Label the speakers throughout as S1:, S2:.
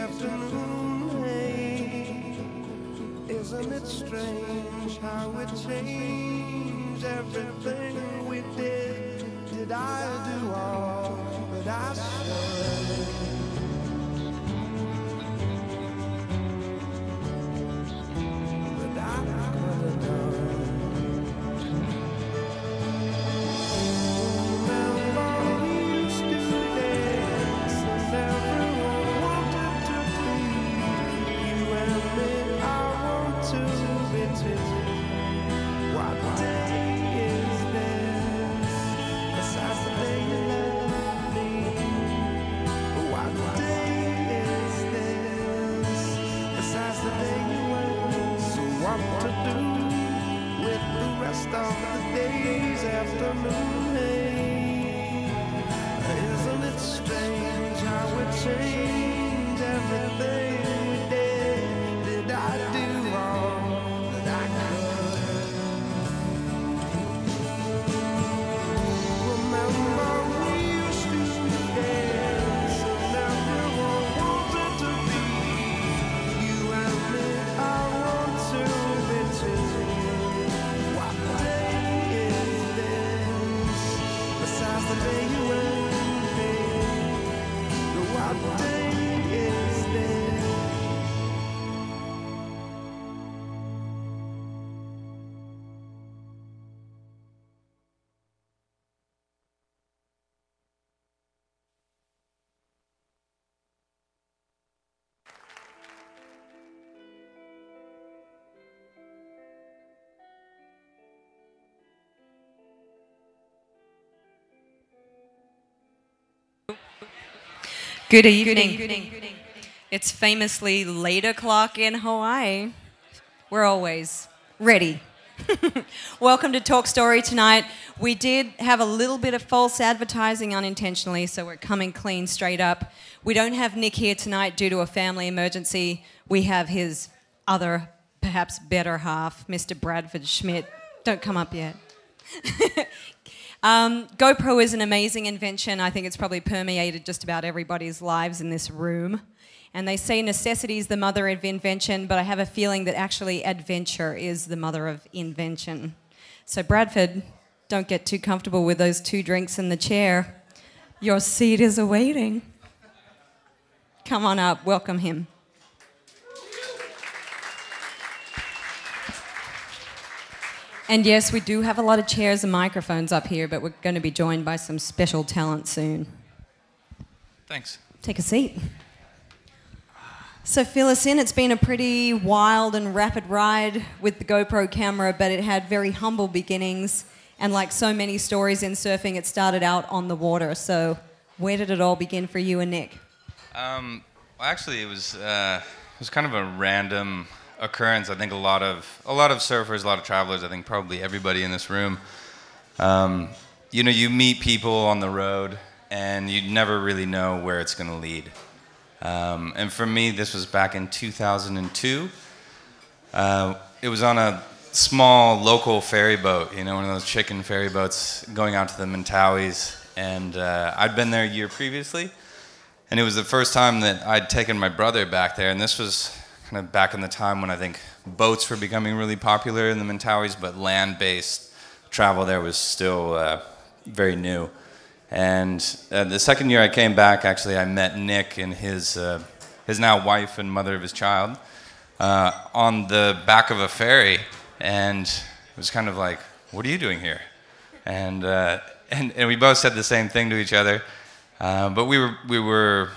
S1: afternoon, hey, isn't it strange how it changed everything we did? Did I do all that I should? But I could have done. Remember we used to dance and everyone wanted to be you and me. I want to be too. What day is this? Besides the day you left me. What day is this? Besides the day you went. So what to do with the rest of the days afternoon? Hey, isn't it strange how it changed everything we did? Did I do all that I could? Remember we used to dance and everyone wanted to be you and me. I want to be too. What day is this? Besides the day you and me. What day is this?
S2: Good evening. It's famously 8 o'clock in Hawaii. We're always ready. Welcome to Talk Story tonight. We did have a little bit of false advertising unintentionally, so we're coming clean straight up. We don't have Nick here tonight due to a family emergency. We have his other, perhaps better half, Mr. Bradford Schmidt. Don't come up yet. GoPro is an amazing invention. I think it's probably permeated just about everybody's lives in this room. And they say necessity is the mother of invention, but I have a feeling that actually adventure is the mother of invention. So Bradford, don't get too comfortable with those 2 drinks in the chair. Your seat is awaiting. Come on up, welcome him. And yes, we do have a lot of chairs and microphones up here, but we're going to be joined by some special talent soon.
S3: Thanks.
S2: Take a seat. So fill us in. It's been a pretty wild and rapid ride with the GoPro camera, but it had very humble beginnings. And like so many stories in surfing, it started out on the water. So where did it all begin for you and Nick?
S3: Well, actually, it was kind of a random occurrence. I think a lot of surfers, a lot of travelers, I think probably everybody in this room, you know, you meet people on the road and you never really know where it's going to lead. And for me, this was back in 2002. It was on a small local ferry boat, you know, one of those chicken ferry boats going out to the Mentawais. And I'd been there a year previously, and it was the first time that I'd taken my brother back there. And this was kind of back in the time when I think boats were becoming really popular in the Mentawais, but land-based travel there was still very new. And the second year I came back, actually, I met Nick and his now wife and mother of his child on the back of a ferry, and it was kind of like, "What are you doing here?" And we both said the same thing to each other, but we were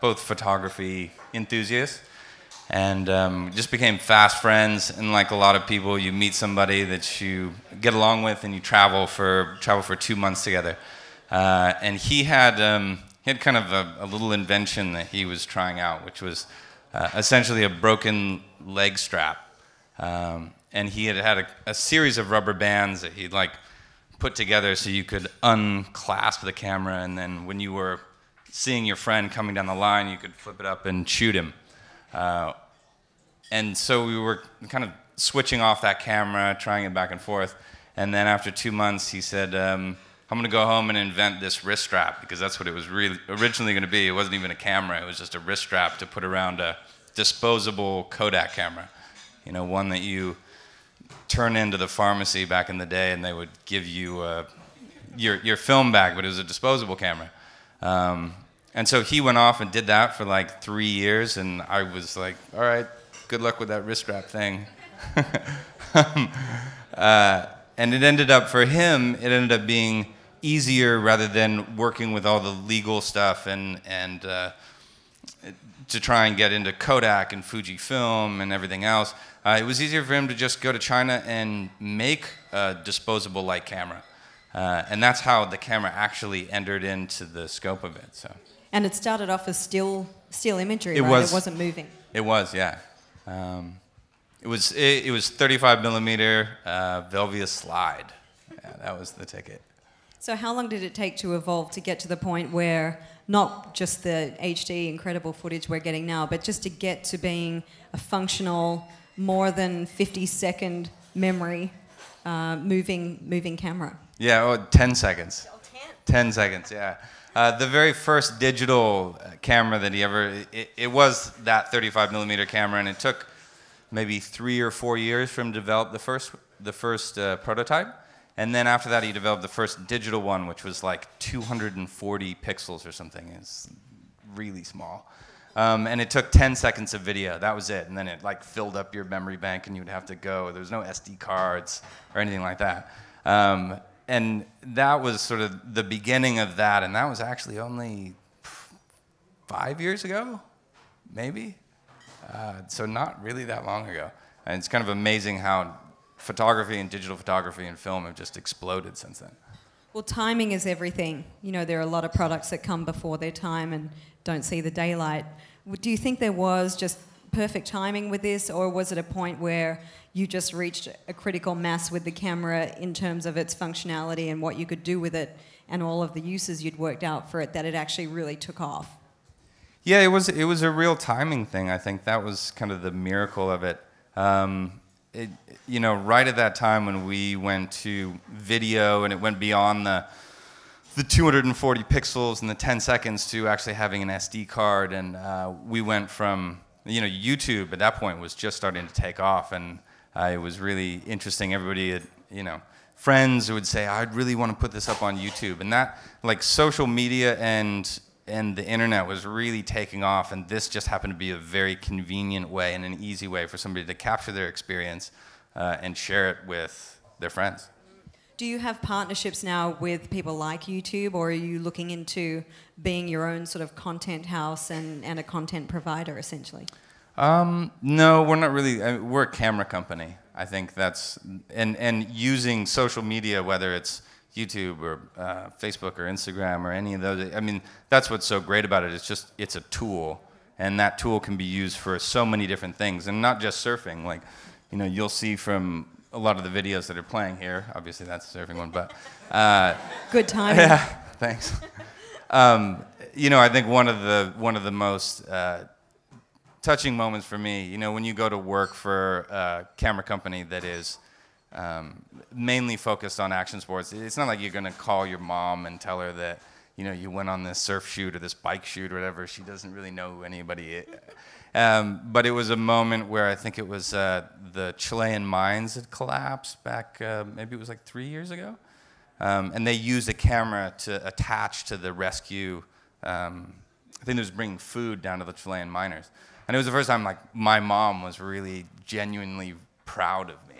S3: both photography enthusiasts. And just became fast friends. And like a lot of people, you meet somebody that you get along with, and you travel for 2 months together. And he had kind of a little invention that he was trying out, which was essentially a broken leg strap. And he had a series of rubber bands that he'd like put together so you could unclasp the camera, and then when you were seeing your friend coming down the line, you could flip it up and shoot him. And so we were kind of switching off that camera, trying it back and forth. And then after 2 months, he said, how I'm going to go home and invent this wrist strap, because that's what it was really originally going to be. It wasn't even a camera. It was just a wrist strap to put around a disposable Kodak camera. You know, one that you turn into the pharmacy back in the day, and they would give you your film back, but it was a disposable camera. And so he went off and did that for like 3 years, and I was like, all right, good luck with that wrist strap thing. And it ended up, for him, it ended up being easier rather than working with all the legal stuff and to try and get into Kodak and Fujifilm and everything else. It was easier for him to just go to China and make a disposable light camera. And that's how the camera actually entered into the scope of it. So. And
S2: it started off as still imagery, right? It wasn't moving.
S3: It was, yeah. It was 35 millimeter Velvia slide. Yeah, that was the ticket.
S2: So how long did it take to evolve to get to the point where not just the HD incredible footage we're getting now, but just to get to being a functional, more than 50-second memory moving camera?
S3: Yeah, 10 seconds. 10 seconds, yeah. The very first digital camera that he ever, it was that 35 millimeter camera, and it took maybe 3 or 4 years for him to develop the first prototype. And then after that, he developed the first digital one, which was like 240 pixels or something. It's really small. And it took 10 seconds of video. That was it. And then it like filled up your memory bank, and you'd have to go. There was no SD cards or anything like that. And that was sort of the beginning of that, and that was actually only 5 years ago, maybe? So not really that long ago. And it's kind of amazing how photography and digital photography and film have just exploded since then.
S2: Well, timing is everything. You know, there are a lot of products that come before their time and don't see the daylight. Do you think there was just perfect timing with this, or was it a point where you just reached a critical mass with the camera in terms of its functionality and what you could do with it and all of the uses you'd worked out for it, that it actually really took off?
S3: Yeah, it was a real timing thing. I think that was kind of the miracle of it. You know, right at that time when we went to video and it went beyond the 240 pixels and the 10 seconds to actually having an SD card, and we went from, you know, YouTube at that point was just starting to take off, and it was really interesting. Everybody, you know, friends would say, I'd really want to put this up on YouTube. And that, like, social media and the internet was really taking off, and this just happened to be a very convenient way and an easy way for somebody to capture their experience and share it with their friends.
S2: Do you have partnerships now with people like YouTube, or are you looking into being your own sort of content house and a content provider, essentially?
S3: No, we're not really. We're a camera company. I think that's, and using social media, whether it's YouTube or Facebook or Instagram or any of those. I mean, that's what's so great about it. It's a tool, and that tool can be used for so many different things, and not just surfing. Like, you know, you'll see from a lot of the videos that are playing here. Obviously, that's a surfing one, but
S2: good timing.
S3: Yeah, thanks. You know, I think one of the most touching moments for me, you know, when you go to work for a camera company that is mainly focused on action sports, it's not like you're going to call your mom and tell her that, you know, you went on this surf shoot or this bike shoot or whatever. She doesn't really know who anybody is. But it was a moment where I think it was the Chilean mines had collapsed back, maybe it was like 3 years ago. And they used a camera to attach to the rescue. I think it was bringing food down to the Chilean miners. And it was the first time, like, my mom was really genuinely proud of me.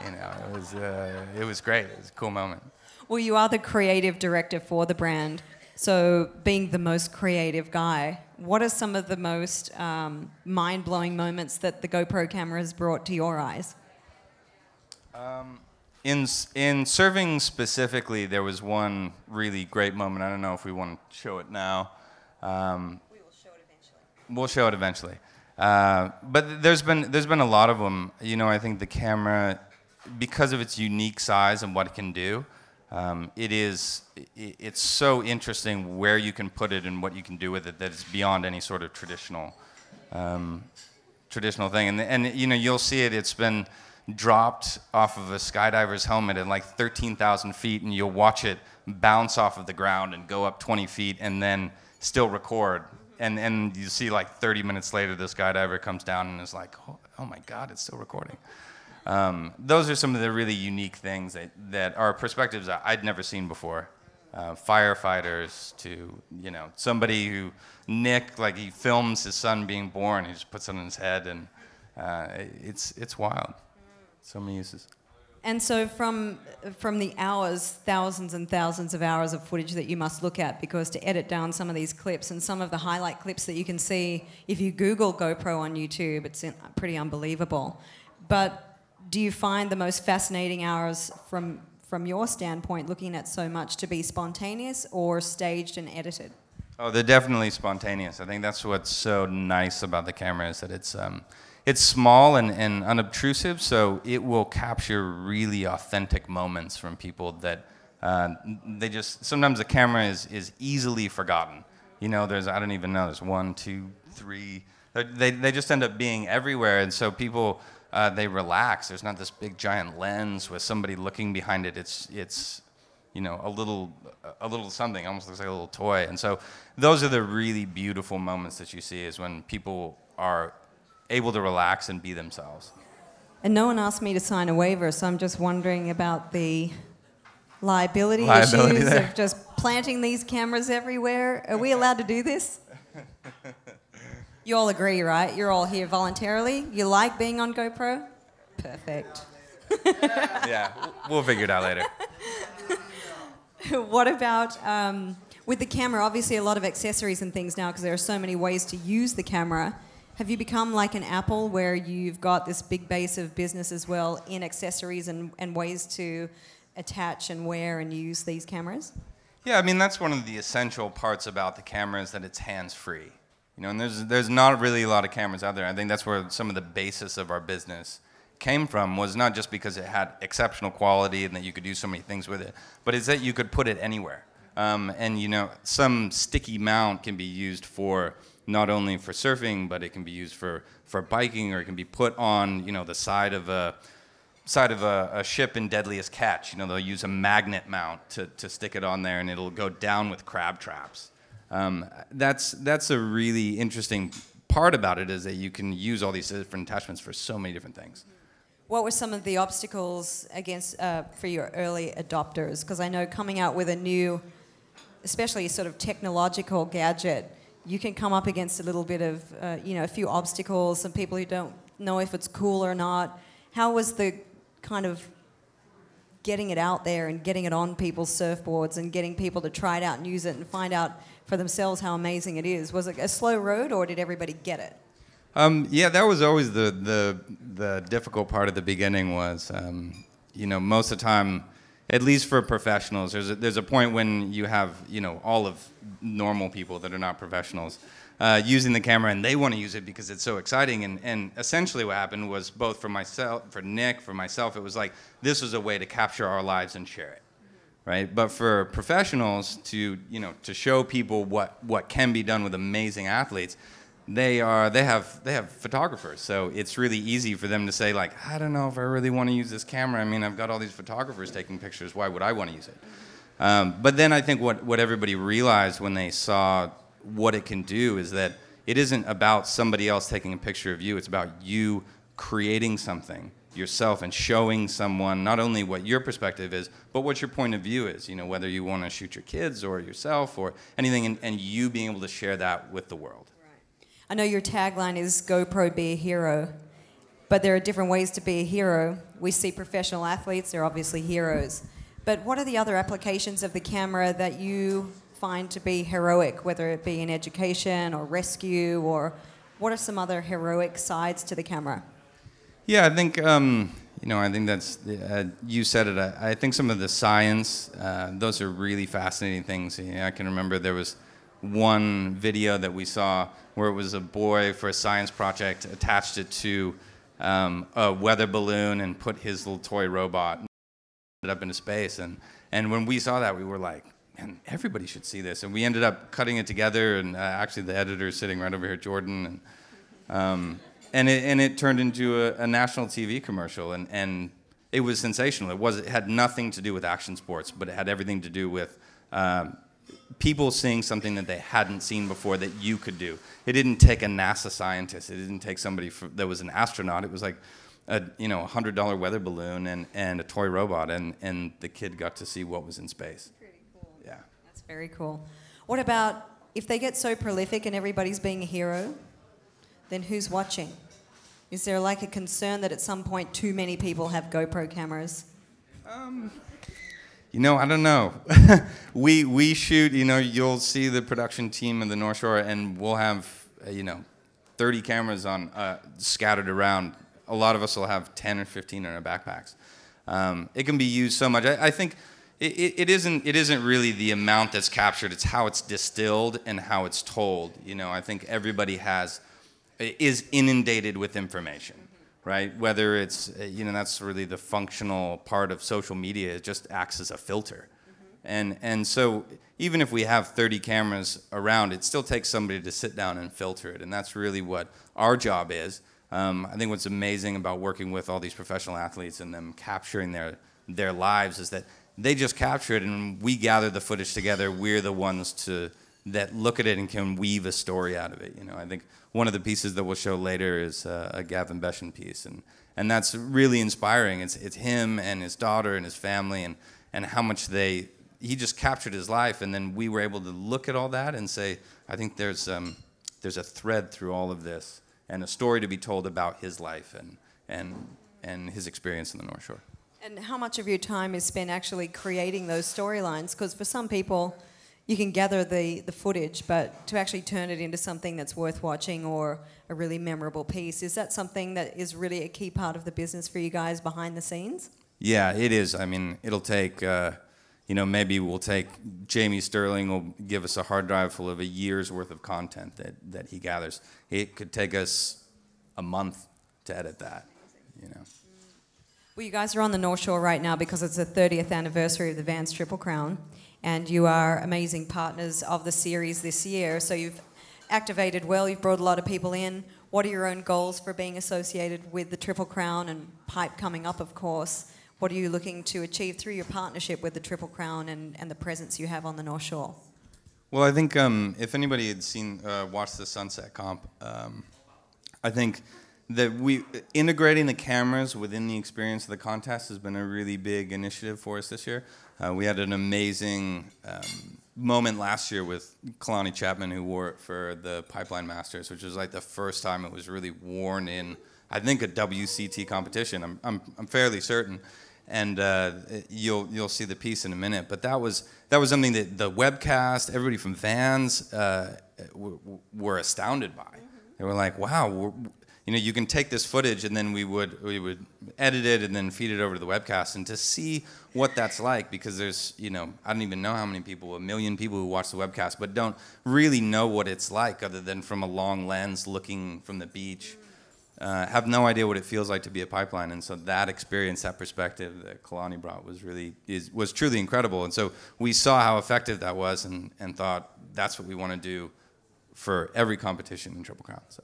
S3: You know, it was great. It was a cool moment.
S2: Well, you are the creative director for the brand. So being the most creative guy, what are some of the most mind-blowing moments that the GoPro camera has brought to your eyes?
S3: In surfing specifically, there was one really great moment. I don't know if we want to show it now. We'll show it eventually. But there's been a lot of them. You know, I think the camera, because of its unique size and what it can do, it's so interesting where you can put it and what you can do with it that it's beyond any sort of traditional thing. And you know, you'll see it. It's been dropped off of a skydiver's helmet at like 13,000 feet, and you'll watch it bounce off of the ground and go up 20 feet and then still record. And you see like 30 minutes later, the skydiver comes down and is like, oh my God, it's still recording. Those are some of the really unique things that are perspectives that I'd never seen before. Firefighters to, somebody who, Nick, like he films his son being born, he just puts it on his head, and it's wild. So many uses.
S2: And so from the hours, thousands and thousands of hours of footage that you must look at, because to edit down some of these clips and some of the highlight clips that you can see, if you Google GoPro on YouTube, it's pretty unbelievable. But do you find the most fascinating hours from your standpoint, looking at so much, to be spontaneous or staged and edited?
S3: Oh, they're definitely spontaneous. I think that's what's so nice about the camera, is that it's small and unobtrusive, so it will capture really authentic moments from people that sometimes the camera is easily forgotten. I don't even know, there's 1, 2, 3. They just end up being everywhere, and so people, they relax. There's not this big giant lens with somebody looking behind it. It's a little something, almost looks like a little toy. And so those are the really beautiful moments that you see, is when people are able to relax and be themselves. And
S2: no one asked me to sign a waiver, so I'm just wondering about the liability issues
S3: there.
S2: of just planting these cameras everywhere. Are we allowed to do this? You all agree, right? You're all here voluntarily. You like being on GoPro? Perfect.
S3: Yeah, we'll figure it out later.
S2: What about with the camera? Obviously, a lot of accessories and things now, because there are so many ways to use the camera. Have you become like an Apple, where you've got this big base of business as well in accessories and ways to attach and wear and use these cameras?
S3: Yeah, I mean, that's one of the essential parts about the camera, is that it's hands-free. And there's not really a lot of cameras out there. I think that's where some of the basis of our business came from, was not just because it had exceptional quality and that you could do so many things with it, but it's that you could put it anywhere. And some sticky mount can be used for not only for surfing, but it can be used for biking, or it can be put on the side of a ship in Deadliest Catch. They'll use a magnet mount to stick it on there, and it'll go down with crab traps. That's a really interesting part about it, is that you can use all these different attachments for so many different things.
S2: What were some of the obstacles for your early adopters? Because I know coming out with a new, especially sort of technological gadget, you can come up against a little bit of, a few obstacles, some people who don't know if it's cool or not. How was the kind of getting it out there and getting it on people's surfboards and getting people to try it out and use it and find out for themselves how amazing it is? Was it a slow road, or did everybody get it?
S3: Yeah, that was always the difficult part of the beginning. Was most of the time, at least for professionals, there's a point when you have all of normal people that are not professionals using the camera, and they want to use it because it's so exciting. And essentially what happened was, both for myself, for Nick, for myself, it was like, this was a way to capture our lives and share it, right? But for professionals to show people what can be done with amazing athletes, they have photographers, so it's really easy for them to say, like, I don't know if I really want to use this camera. I mean, I've got all these photographers taking pictures. Why would I want to use it? But then I think what everybody realized when they saw what it can do is that it isn't about somebody else taking a picture of you. It's about you creating something yourself and showing someone not only what your perspective is, but what your point of view is. Whether you want to shoot your kids or yourself or anything, and you being able to share that with the world.
S2: I know your tagline is GoPro, be a hero, but there are different ways to be a hero. We see professional athletes, they're obviously heroes. But what are the other applications of the camera that you find to be heroic, whether it be in education or rescue, or what are some other heroic sides to the camera?
S3: Yeah, I think, I think that's, you said it, I think some of the science, those are really fascinating things. I can remember there was one video that we saw where it was a boy, for a science project, attached it to a weather balloon and put his little toy robot up into space. And when we saw that, we were like, man, everybody should see this. And we ended up cutting it together, and actually the editor is sitting right over here, Jordan. And and it turned into a national TV commercial, and it was sensational. It had nothing to do with action sports, but it had everything to do with people seeing something that they hadn't seen before that you could do. It didn't take a NASA scientist. It didn't take somebody that was an astronaut. It was like a $100 weather balloon and a toy robot, and the kid got to see what was in space.
S2: Pretty cool.
S3: Yeah.
S2: That's very cool. What about if they get so prolific and everybody's being a hero, then who's watching? Is there like a concern that at some point too many people have GoPro cameras?
S3: I don't know. we shoot, you'll see the production team in the North Shore, and we'll have, 30 cameras on scattered around. A lot of us will have 10 or 15 in our backpacks. It can be used so much. I think it isn't really the amount that's captured. It's how it's distilled and how it's told. I think everybody is inundated with information. Right? Whether it's, that's really the functional part of social media. It just acts as a filter. And so even if we have 30 cameras around, it still takes somebody to sit down and filter it. And that's really what our job is. I think what's amazing about working with all these professional athletes and them capturing their lives is that they just capture it, and we gather the footage together. We're the ones that look at it and can weave a story out of it. I think one of the pieces that we'll show later is a Gavin Beshan piece, and that's really inspiring. It's him and his daughter and his family, and how much he just captured his life, and then we were able to look at all that and say, I think there's a thread through all of this and a story to be told about his life and his experience in the North Shore.
S2: And how much of your time is spent actually creating those storylines? Because for some people, you can gather the footage, but to actually turn it into something that's worth watching or a really memorable piece, is that something that is really a key part of the business for you guys behind the scenes?
S3: Yeah, it is. I mean, it'll take, maybe we'll take Jamie Sterling will give us a hard drive full of a year's worth of content that he gathers. It could take us a month to edit that,
S2: Well, you guys are on the North Shore right now because it's the 30th anniversary of the Vans Triple Crown, and you are amazing partners of the series this year. So you've activated well, you've brought a lot of people in. What are your own goals for being associated with the Triple Crown and Pipe coming up, of course? What are you looking to achieve through your partnership with the Triple Crown and the presence you have on the North Shore?
S3: Well, I think if anybody had watched the Sunset Comp, I think that integrating the cameras within the experience of the contest has been a really big initiative for us this year. We had an amazing moment last year with Kalani Chapman, who wore it for the Pipeline Masters, which was like the first time it was really worn in, I think, a WCT competition. I'm fairly certain, and you'll see the piece in a minute. But that was something that the webcast, everybody from Vans were astounded by. They were like, "Wow." You can take this footage, and then we would edit it and then feed it over to the webcast, and to see what that's like, because there's, I don't even know how many people, 1 million people who watch the webcast, but don't really know what it's like other than from a long lens looking from the beach, have no idea what it feels like to be a pipeline. And so that experience, that perspective that Kalani brought was truly incredible. And so we saw how effective that was and thought that's what we want to do for every competition in Triple Crown. So.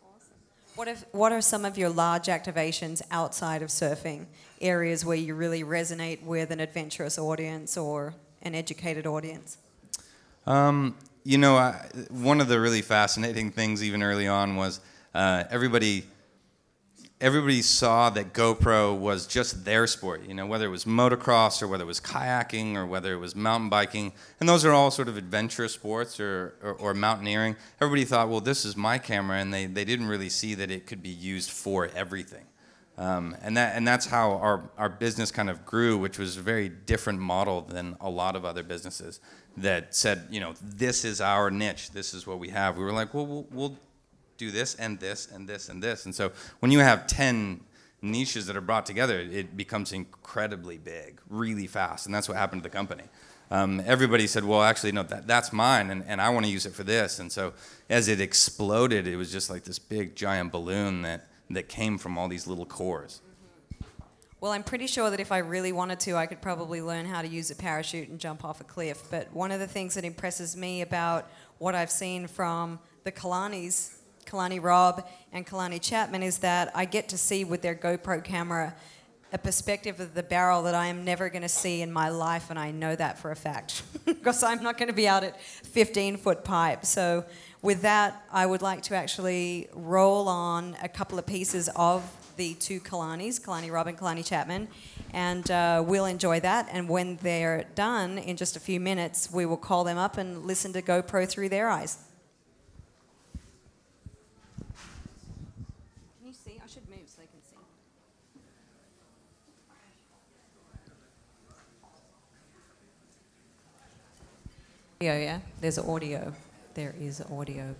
S2: What are some of your large activations outside of surfing, areas where you really resonate with an adventurous audience or an educated audience?
S3: One of the really fascinating things even early on was everybody saw that GoPro was just their sport, whether it was motocross or whether it was kayaking or whether it was mountain biking. And those are all sort of adventurous sports or mountaineering. Everybody thought, well, this is my camera, and they didn't really see that it could be used for everything. And that's how our business kind of grew, which was a very different model than a lot of other businesses that said, this is our niche, this is what we have. We were like, well, we'll do this and this and this and this. And so when you have 10 niches that are brought together, it becomes incredibly big, really fast. And that's what happened to the company. Everybody said, well, actually, no, that's mine, and I want to use it for this. And so as it exploded, it was just like this big, giant balloon that came from all these little cores.
S2: Well, I'm pretty sure that if I really wanted to, I could probably learn how to use a parachute and jump off a cliff. But one of the things that impresses me about what I've seen from the Kalani's Kalani Robb and Kalani Chapman is that I get to see with their GoPro camera a perspective of the barrel that I am never going to see in my life, and I know that for a fact because I'm not going to be out at 15-foot pipe. So with that, I would like to actually roll on a couple of pieces of the two Kalanis, Kalani Robb and Kalani Chapman, and we'll enjoy that. And when they're done, in just a few minutes, we will call them up and listen to GoPro through their eyes. Can you see? I should move so they can see. Yeah, there's audio. There is audio.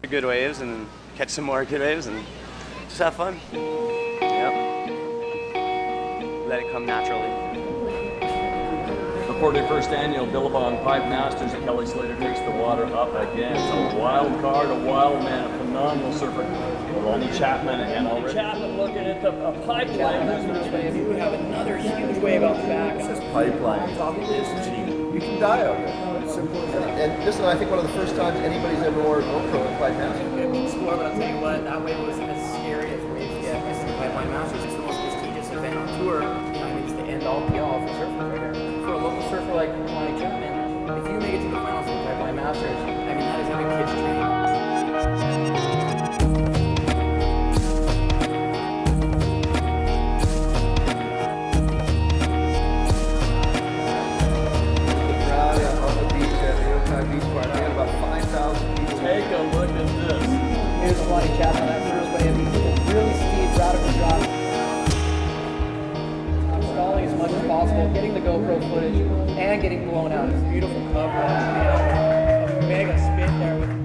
S4: Good waves and catch some more good waves and just have fun. Yep. Let it come naturally.
S5: The 41st annual Billabong Pipe Masters at Kelly Slater takes the water up again. It's a wild card, a wild man, a phenomenal surfer. Kalani Chapman and Chapman looking at the pipeline.
S6: You have another huge wave out the back.
S7: It's just pipeline. You can die out there. It's simple as that. And this is, I think, one of the first times anybody's ever wore a GoPro at Pipe Masters.
S6: It means score, but I'll tell you what, that wave was as scary as waves get. It's the Pipeline Masters. It's the most prestigious event on tour. You know, it's the end all be all for surfers right here. For a local surfer like Kalani Chapman, if you make it to the finals of the Pipeline Masters, I mean, that is every kid's dream.
S5: Take a look at this.
S6: Here's Kalani Chapman, that first wave. Really steep, radical drop. Stalling as much as possible, getting the GoPro footage, and getting blown out. It's beautiful coverage. A mega spin there with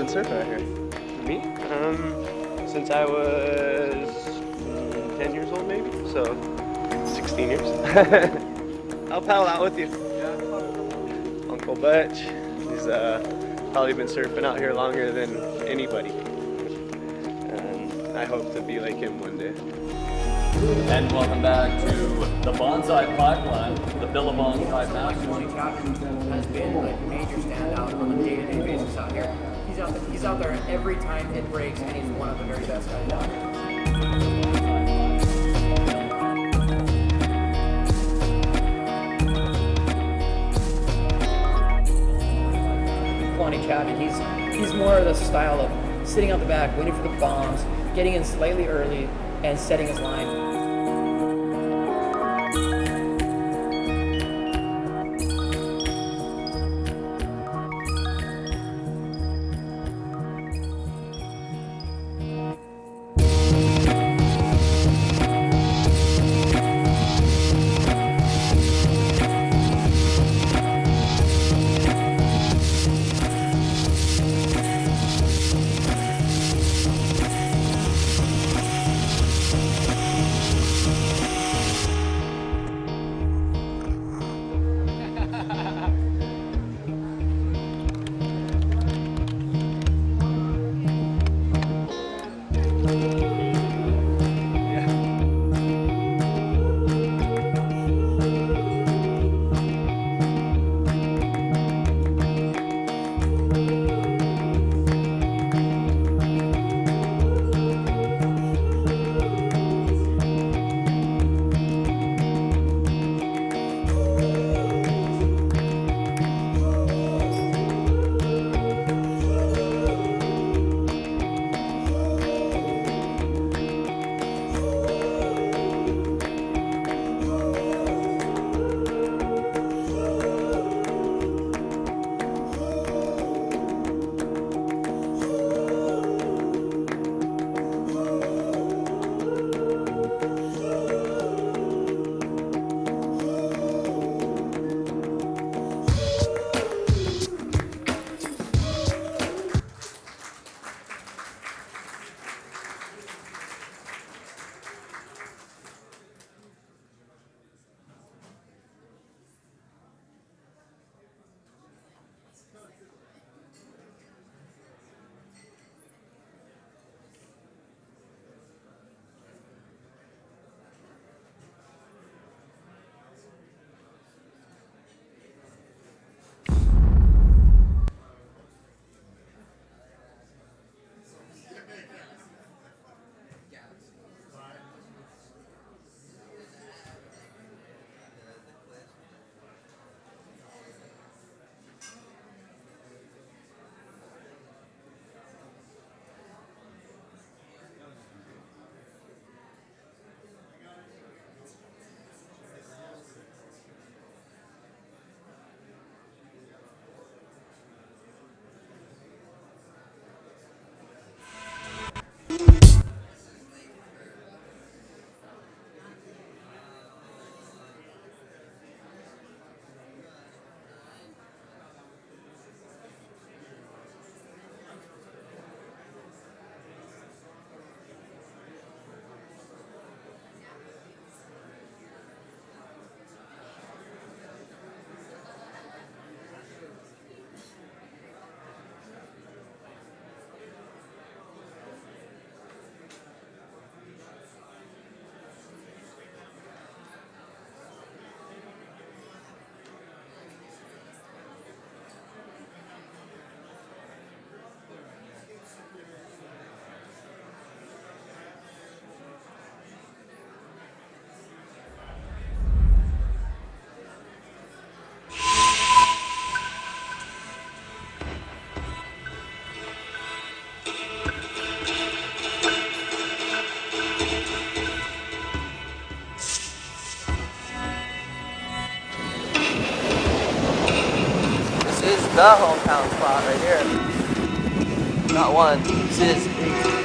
S4: surfing out here? Me? Since I was 10 years old maybe, so 16 years. I'll paddle out with you. Uncle Butch, he's probably been surfing out here longer than anybody. And I hope to be like him one day.
S5: And welcome back to the Bonsai Pipeline, the Billabong Pipe Masters.
S6: Kalani Chapman has been a major standout on a day-to-day basis out here. He's out there every time it breaks, and he's one of the very best guys out here. Kalani Chapman, he's more of the style of sitting out the back, waiting for the bombs, getting in slightly early, and setting his line.
S4: the hometown spot right here. Not one, this is 8.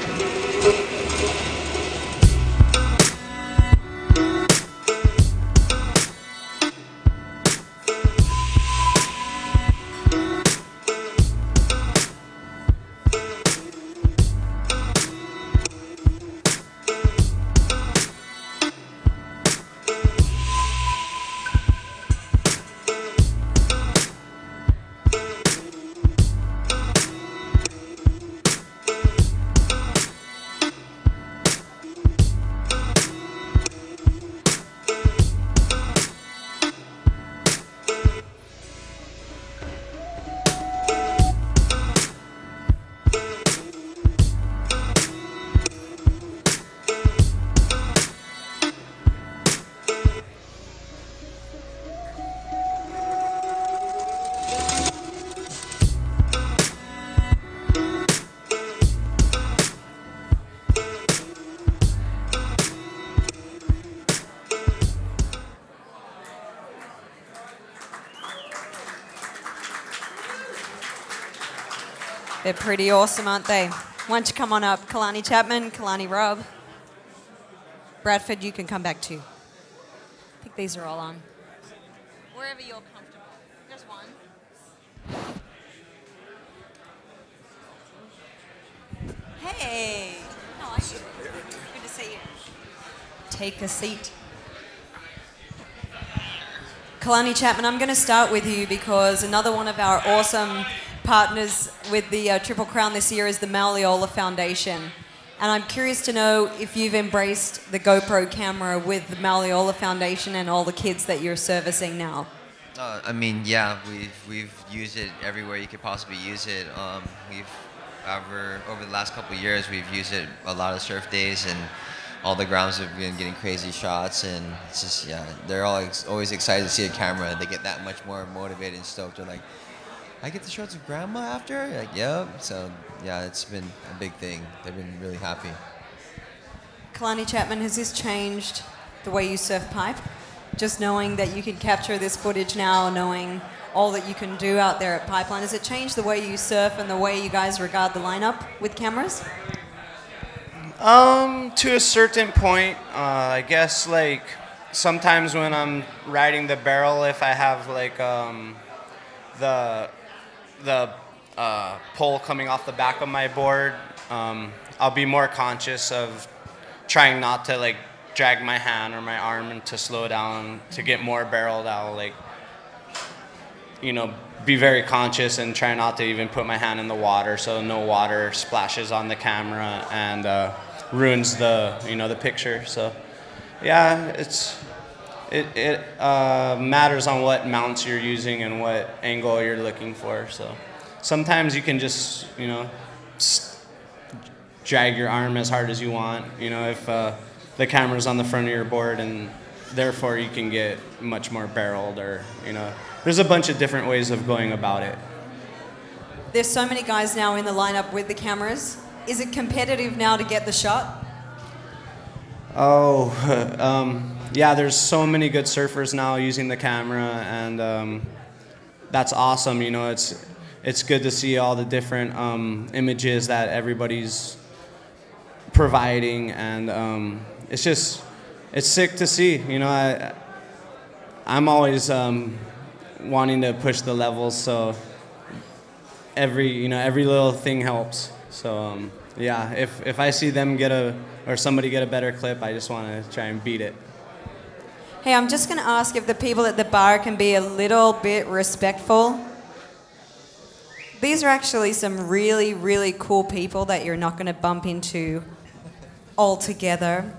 S2: They're pretty awesome, aren't they? Why don't you come on up? Kalani Chapman, Kalani Robb. Bradford, you can come back too. I think these are all on. Wherever you're comfortable. Just one. Hey, how are you? Good to see you. Take a seat. Kalani Chapman, I'm going to start with you because another one of our awesome partners with the Triple Crown this year is the Malleola Foundation. And I'm curious to know if you've embraced the GoPro camera with the Malleola Foundation and all the kids that you're servicing now.
S8: I mean, yeah, we've used it everywhere you could possibly use it. Over the last couple of years, we've used it a lot of surf days, and all the grounds have been getting crazy shots, and it's just, yeah, they're all always excited to see a camera. They get that much more motivated and stoked. They're like, I get to show it to grandma after? Like, yep. So, yeah, it's been a big thing. They've been really happy.
S2: Kalani Chapman, has this changed the way you surf pipe? Just knowing that you can capture this footage now, knowing all that you can do out there at Pipeline, has it changed the way you surf and the way you guys regard the lineup with cameras?
S9: To a certain point, I guess, like, sometimes when I'm riding the barrel, if I have, like, the pole coming off the back of my board, I'll be more conscious of trying not to, like, drag my hand or my arm and to slow down to get more barreled. I'll, like, you know, be very conscious and try not to even put my hand in the water so no water splashes on the camera and ruins the, you know, the picture. So yeah, it matters on what mounts you're using and what angle you're looking for. So sometimes you can just, you know, drag your arm as hard as you want, you know, if the camera's on the front of your board, and therefore you can get much more barreled, or, you know, there's a bunch of different ways of going about it.
S2: There's so many guys now in the lineup with the cameras. Is it competitive now to get the shot?
S9: Oh, yeah, there's so many good surfers now using the camera, and that's awesome. You know, it's good to see all the different images that everybody's providing, and it's sick to see. You know, I'm always wanting to push the levels, so every little thing helps. So yeah, if I see them or somebody get a better clip, I just want to try and beat it.
S2: Hey, I'm just going to ask if the people at the bar can be a little bit respectful. These are actually some really, really cool people that you're not going to bump into altogether.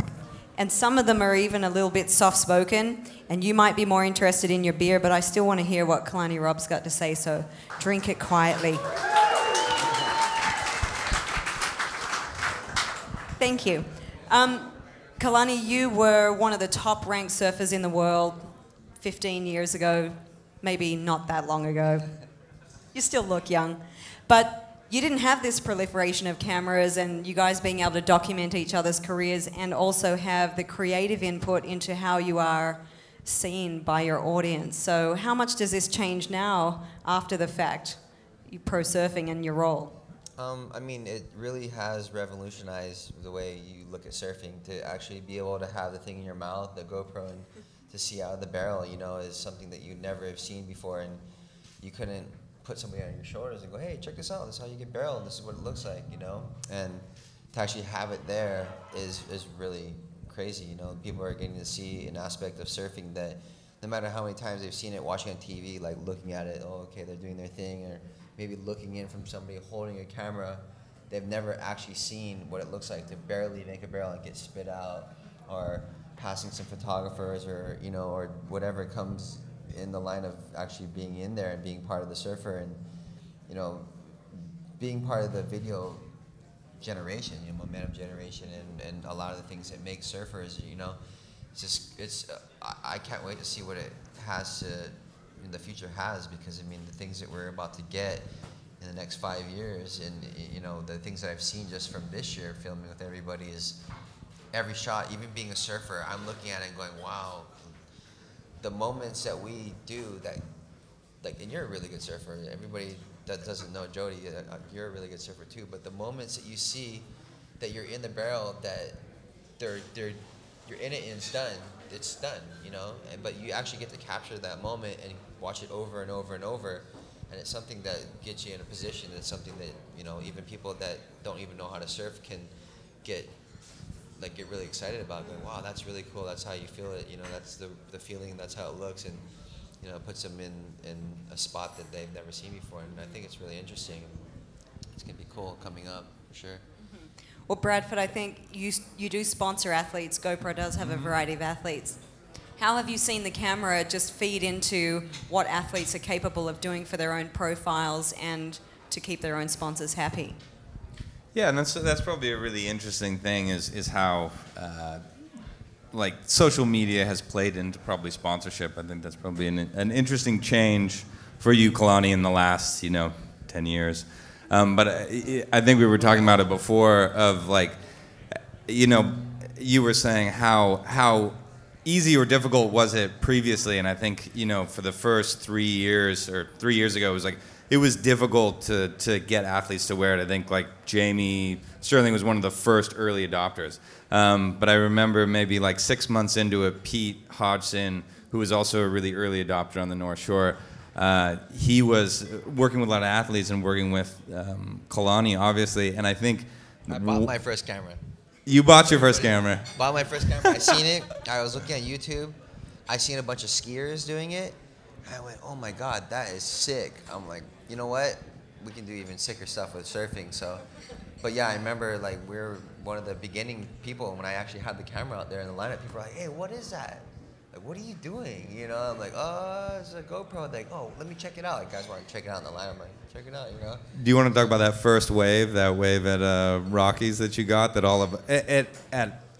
S2: And some of them are even a little bit soft-spoken, and you might be more interested in your beer, but I still want to hear what Kalani Robb's got to say, so drink it quietly. Thank you. Kalani, you were one of the top-ranked surfers in the world 15 years ago, maybe not that long ago. You still look young. But you didn't have this proliferation of cameras and you guys being able to document each other's careers and also have the creative input into how you are seen by your audience. So how much does this change now after the fact pro surfing and your role?
S8: I mean, it really has revolutionized the way you look at surfing. To actually be able to have the thing in your mouth, the GoPro, and to see out of the barrel, you know, is something that you'd never have seen before, and you couldn't put somebody on your shoulders and go, hey, check this out, this is how you get barrel, and this is what it looks like, you know? And to actually have it there is really crazy, you know? People are getting to see an aspect of surfing that no matter how many times they've seen it watching on TV, like looking at it, oh, okay, they're doing their thing, or maybe looking in from somebody holding a camera, they've never actually seen what it looks like to barely make a barrel and get spit out, or passing some photographers, or, you know, or whatever comes in the line of actually being in there and being part of the surfer, and, you know, being part of the video generation, you know, momentum generation, and a lot of the things that make surfers, you know, I can't wait to see what it has to, in the future has, because I mean, the things that we're about to get in the next 5 years, and, you know, the things that I've seen just from this year filming with everybody is every shot, even being a surfer, I'm looking at it and going, wow, the moments that we do that, like, and you're a really good surfer, everybody that doesn't know Jody, you're a really good surfer too, but the moments that you see that you're in the barrel, that you're in it and it's done, you know, but you actually get to capture that moment and watch it over and over and over, and it's something that gets you in a position, it's something that, you know, even people that don't even know how to surf can get really excited about, going, wow, that's really cool, that's how you feel it, you know, that's the feeling, that's how it looks, and, you know, it puts them in a spot that they've never seen before, and I think it's really interesting. It's going to be cool coming up, for sure.
S2: Well, Bradford, I think you do sponsor athletes. GoPro does have a variety of athletes. How have you seen the camera just feed into what athletes are capable of doing for their own profiles and to keep their own sponsors happy?
S3: Yeah, and that's probably a really interesting thing is how like social media has played into probably sponsorship. I think that's probably an interesting change for you, Kalani, in the last 10 years. But I think we were talking about it before of like, you were saying how easy or difficult was it previously, and I think for the first 3 years or 3 years ago it was difficult to get athletes to wear it. I think like Jamie Sterling was one of the first early adopters. But I remember maybe like 6 months into it, Pete Hodgson, who was also a really early adopter on the North Shore, he was working with a lot of athletes and working with Kalani, obviously. And I think
S8: I bought my first camera.
S3: You bought your first camera.
S8: Bought my first camera. I seen it. I was looking at YouTube. I seen a bunch of skiers doing it. I went, oh my God, that is sick. I'm like, you know what? We can do even sicker stuff with surfing. So, but yeah, I remember like we were one of the beginning people when I actually had the camera out there in the lineup. People were like, hey, what is that? Like, what are you doing? I'm like, oh, it's a GoPro. Like, oh, let me check it out. Like, guys want to check it out in the lineup. I'm like, check it out,
S3: Do you want to talk about that first wave, at Rockies that you got? That all of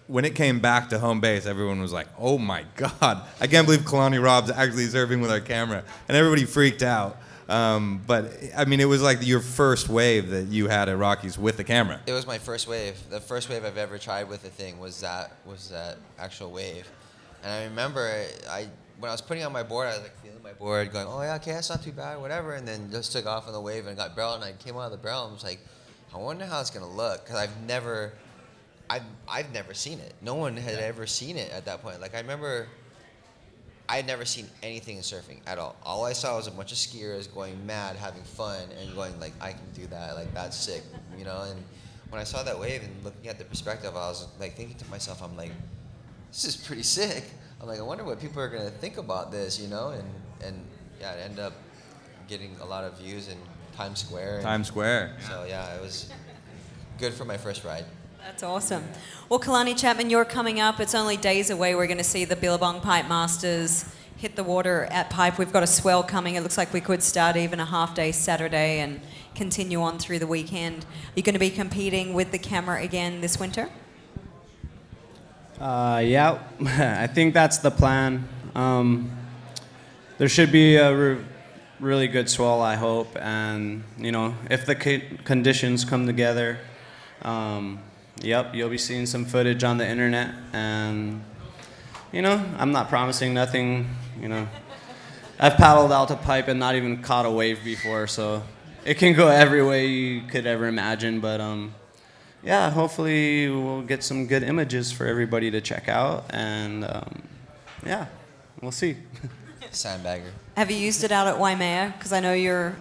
S3: when it came back to home base, everyone was like, oh my God, I can't believe Kalani Robb's actually surfing with our camera. And everybody freaked out. But I mean, it was like your first wave that you had at Rockies with the camera.
S8: It was my first wave. The first wave I've ever tried with the thing was that actual wave. And I remember when I was putting on my board, I was like feeling my board, going, oh yeah, okay, that's not too bad, whatever. And then just took off on the wave and got barrel, and I came out of the barrel and was like, I wonder how it's gonna look, because I've never seen it. No one had ever seen it at that point. Like I remember, I had never seen anything in surfing at all. All I saw was a bunch of skiers going mad, having fun, and going like, I can do that, like that's sick, And when I saw that wave and looking at the perspective, I was like thinking to myself, I'm like, this is pretty sick. I'm like, I wonder what people are gonna think about this, And yeah, it ended up getting a lot of views in Times Square.
S3: Times Square.
S8: So yeah, it was good for my first ride.
S2: That's awesome. Well, Kalani Chapman, you're coming up. It's only days away. We're going to see the Billabong Pipe Masters hit the water at Pipe. We've got a swell coming. It looks like we could start even a half-day Saturday and continue on through the weekend. Are you going to be competing with the camera again this winter?
S9: Yeah, I think that's the plan. There should be a really good swell, I hope. And, if the conditions come together, yep, you'll be seeing some footage on the internet, and I'm not promising nothing. I've paddled out to Pipe and not even caught a wave before, so it can go every way you could ever imagine. But yeah, hopefully we'll get some good images for everybody to check out, and yeah, we'll see.
S8: Sandbagger.
S2: Have you used it out at Waimea? Because I know you're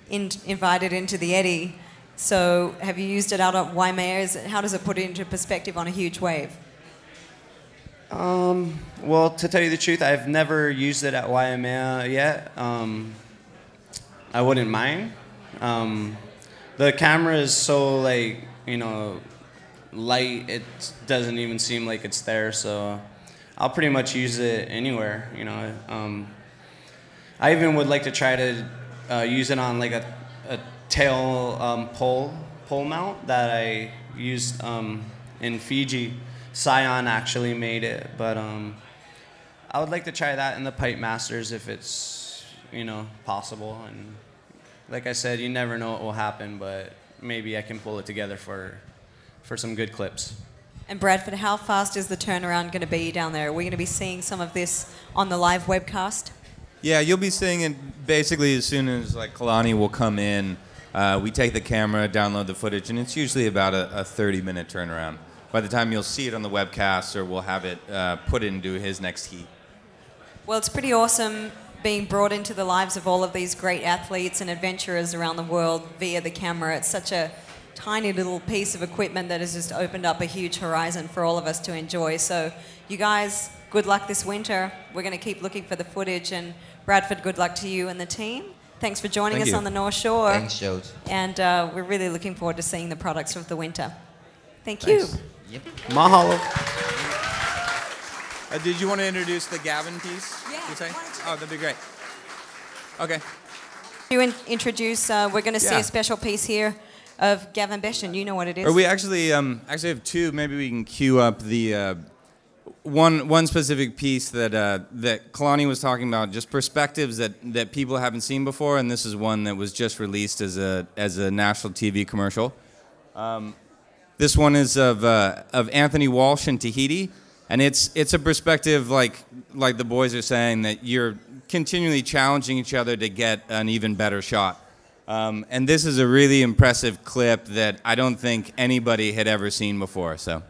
S2: invited into the eddy. So have you used it out at Waimea? How does it put it into perspective on a huge wave?
S9: Well, to tell you the truth, I've never used it at Waimea yet. I wouldn't mind. The camera is so, like, you know, light, it doesn't even seem like it's there, so I'll pretty much use it anywhere, you know. I even would like to try to use it on like a tail pole mount that I used in Fiji. Scion actually made it, but I would like to try that in the Pipe Masters if it's, you know, possible. And like I said, you never know what will happen, but maybe I can pull it together for some good clips.
S2: And Bradford, how fast is the turnaround going to be down there? Are we going to be seeing some of this on the live webcast?
S3: Yeah, you'll be seeing it basically as soon as like Kalani will come in. We take the camera, download the footage, and it's usually about a 30-minute turnaround. By the time you'll see it on the webcast, or we'll have it put into his next heat.
S2: Well, it's pretty awesome being brought into the lives of all of these great athletes and adventurers around the world via the camera. It's such a tiny little piece of equipment that has just opened up a huge horizon for all of us to enjoy. So you guys, good luck this winter. We're going to keep looking for the footage. And Bradford, good luck to you and the team. Thanks for joining us on the North Shore.
S8: Thanks, Jodes.
S2: And we're really looking forward to seeing the products of the winter. Thank you.
S8: Yep.
S9: Mahalo.
S3: Did you want to introduce the Gavin piece?
S2: Yeah.
S3: Oh, that'd be great. Okay.
S2: You introduce, we're going to see
S3: Yeah.
S2: a special piece here of Gavin Beshan. You know what it is.
S3: Or we actually have two. Maybe we can cue up the one specific piece that that Kalani was talking about, just perspectives that people haven't seen before, and this is one that was just released as a national TV commercial. This one is of Anthony Walsh in Tahiti, and it's a perspective like the boys are saying, that you're continually challenging each other to get an even better shot. And this is a really impressive clip that I don't think anybody had ever seen before. So.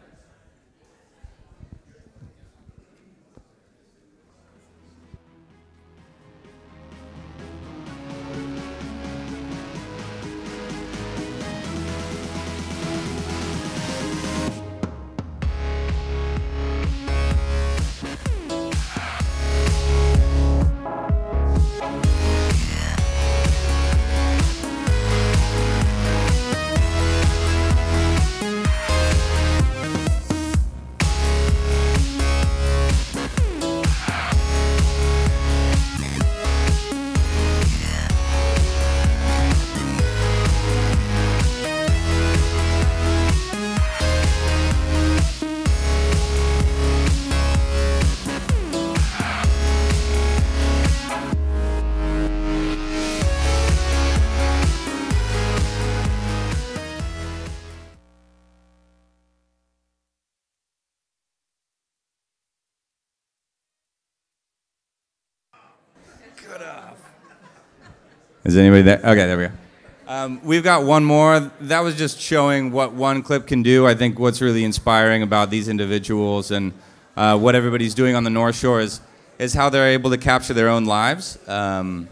S3: Is anybody there? Okay, there we go. We've got one more. That was just showing what one clip can do. I think what's really inspiring about these individuals and what everybody's doing on the North Shore is how they're able to capture their own lives and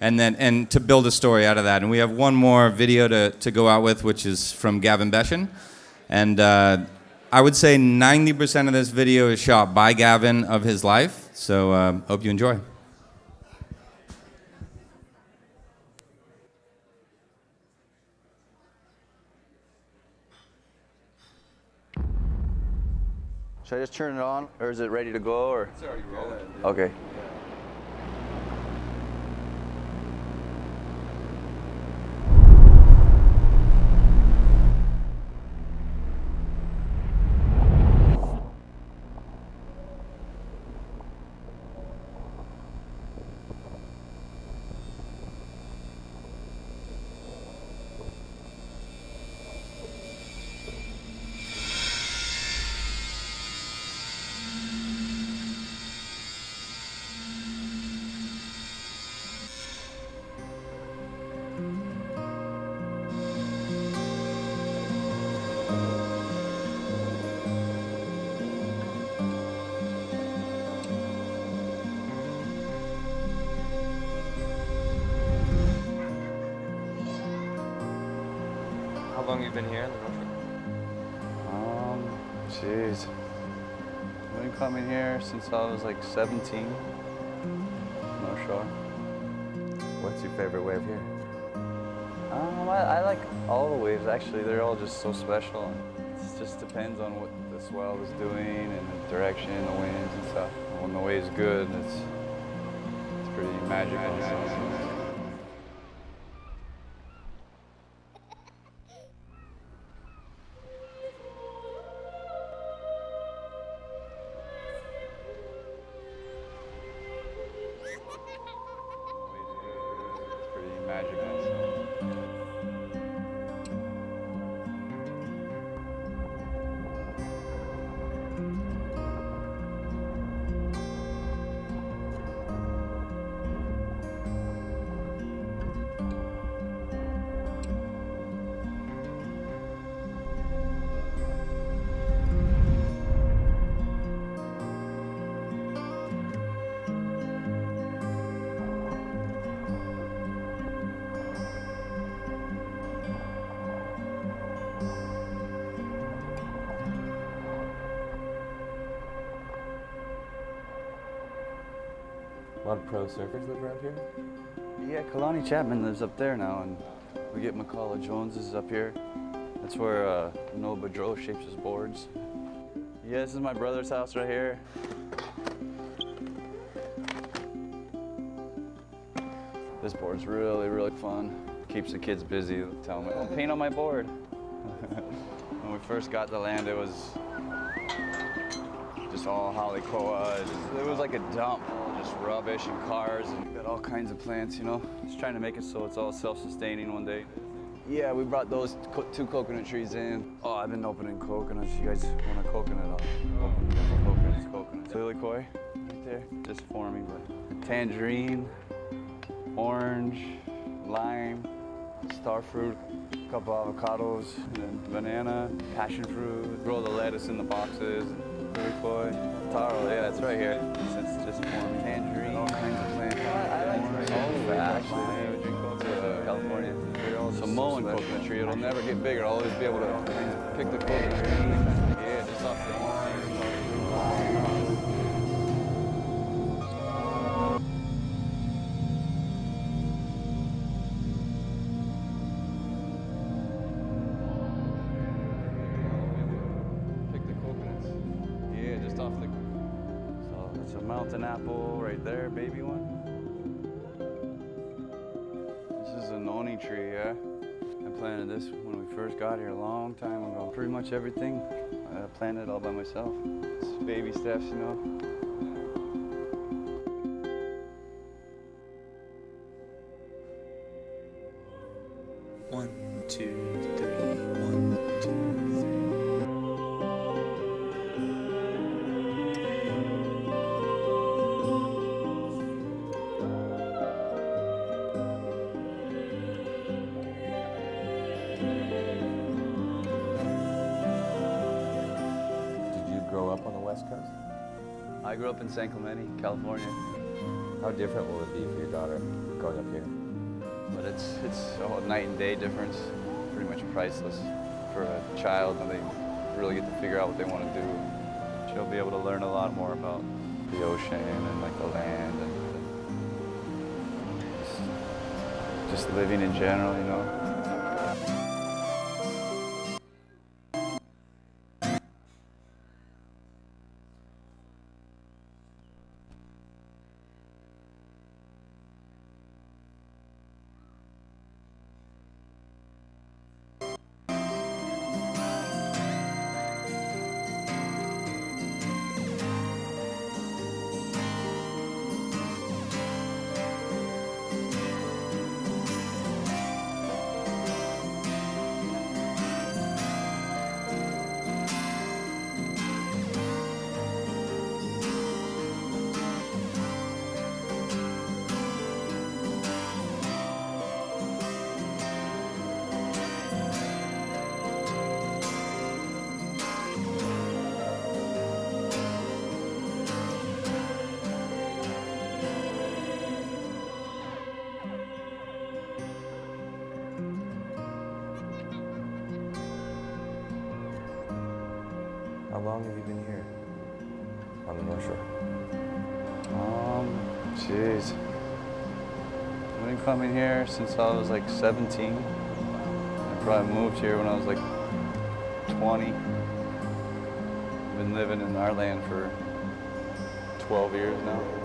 S3: to build a story out of that. And we have one more video to go out with, which is from Gavin Beshan. And I would say 90% of this video is shot by Gavin of his life. So hope you enjoy.
S10: Should I just turn it on, or is it ready to go? Or? It's already rolling. Okay.
S4: long have you been here in the North Shore?
S10: Jeez. I've been coming here since I was like 17. North Shore.
S11: What's your favorite wave here?
S10: I like all the waves actually. They're all just so special. It just depends on what the swell is doing and the direction, the winds and stuff. When the wave's good, it's pretty magical.
S11: A lot of pro surfers live around here?
S10: Yeah, Kalani Chapman lives up there now, and we get McCullough Jones is up here. That's where Noah Boudreau shapes his boards. Yeah, this is my brother's house right here. This board's really, really fun. Keeps the kids busy. Tell them, oh, paint on my board. When we first got the land, it was just all Halekoa. It was like a dump. Just rubbish and cars, and got all kinds of plants, you know. Just trying to make it so it's all self-sustaining one day. Yeah, we brought those 2 coconut trees in. Oh, I've been opening coconuts. You guys want a coconut? Coconuts. Lily koi, right there, just forming. But tangerine, orange, lime, starfruit, a couple avocados, and then banana, passion fruit. Grow the lettuce in the boxes. Lily koi, taro, yeah, it's right here. It's just forming. Tangerine, all kinds of plants. I like all of it, actually. Yeah, we drink coconut.
S11: California.
S10: Samoan coconut tree. It'll never get bigger. I'll always be able to pick the coconut tree. Yeah, just off the orange. It's a mountain apple right there, baby one. This is a noni tree, yeah. I planted this when we first got here a long time ago. Pretty much everything I planted all by myself. It's baby steps, you know.
S1: One, two, three, 1, 2, 3.
S11: West Coast?
S10: I grew up in San Clemente, California.
S11: How different will it be for your daughter growing up here?
S10: But it's a whole night and day difference. Pretty much priceless for a child when they really get to figure out what they want to do. She'll be able to learn a lot more about the ocean and like the land and just living in general, you know.
S11: How long have you been here on the North Shore?
S10: Jeez. I've been coming here since I was like 17. I probably moved here when I was like 20. I've been living in our land for 12 years now.